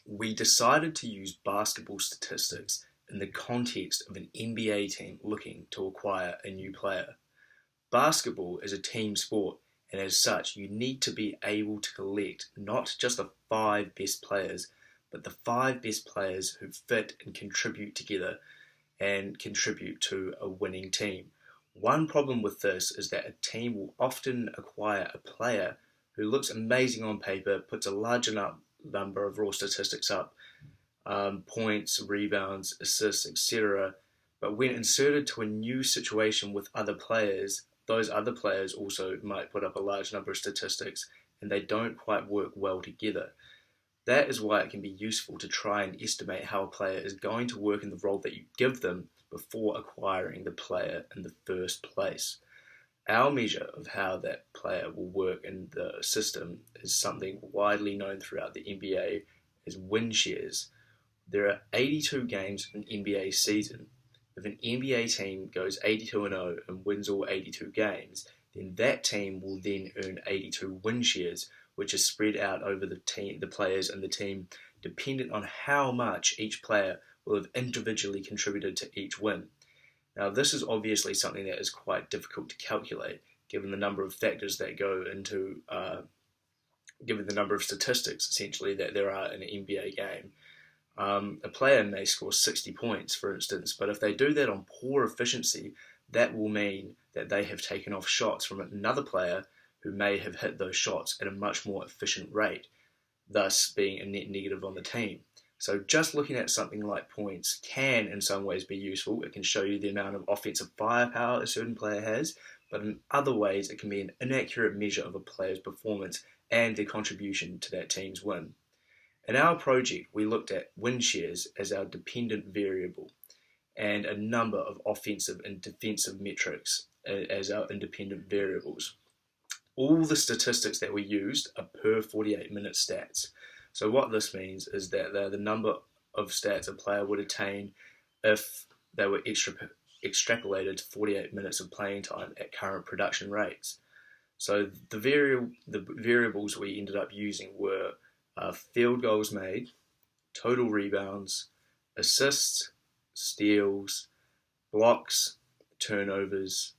we decided to use basketball statistics in the context of an NBA team looking to acquire a new player. Basketball is a team sport, and as such, you need to be able to collect not just the five best players, but the five best players who fit and contribute together and contribute to a winning team. One problem with this is that a team will often acquire a player who looks amazing on paper, puts a large enough number of raw statistics up, points, rebounds, assists, etc. But when inserted to a new situation with other players, those other players also might put up a large number of statistics and they don't quite work well together. That is why it can be useful to try and estimate how a player is going to work in the role that you give them before acquiring the player in the first place. Our measure of how that player will work in the system is something widely known throughout the NBA as win shares. There are 82 games in an NBA season. If an NBA team goes 82-0 and wins all 82 games, then that team will then earn 82 win shares, which is spread out over the players and the team, dependent on how much each player will have individually contributed to each win. Now, this is obviously something that is quite difficult to calculate, given the number of factors that go into, given the number of statistics, essentially, that there are in an NBA game. A player may score 60 points, for instance, but if they do that on poor efficiency, that will mean that they have taken off shots from another player who may have hit those shots at a much more efficient rate, thus being a net negative on the team. So just looking at something like points can in some ways be useful. It can show you the amount of offensive firepower a certain player has, but in other ways it can be an inaccurate measure of a player's performance and their contribution to that team's win. In our project, we looked at win shares as our dependent variable and a number of offensive and defensive metrics as our independent variables. All the statistics that we used are per 48-minute stats. So what this means is that they're the number of stats a player would attain if they were extrapolated to 48 minutes of playing time at current production rates. So the variables we ended up using were field goals made, total rebounds, assists, steals, blocks, turnovers,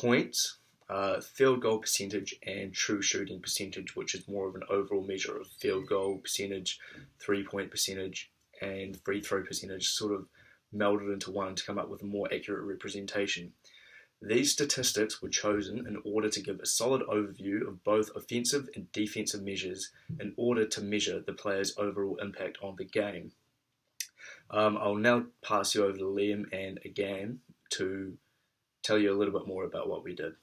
points, field goal percentage, and true shooting percentage, which is more of an overall measure of field goal percentage, 3-point percentage, and free throw percentage, sort of melded into one to come up with a more accurate representation. These statistics were chosen in order to give a solid overview of both offensive and defensive measures in order to measure the player's overall impact on the game. I'll now pass you over to Liam and Agan to tell you a little bit more about what we did.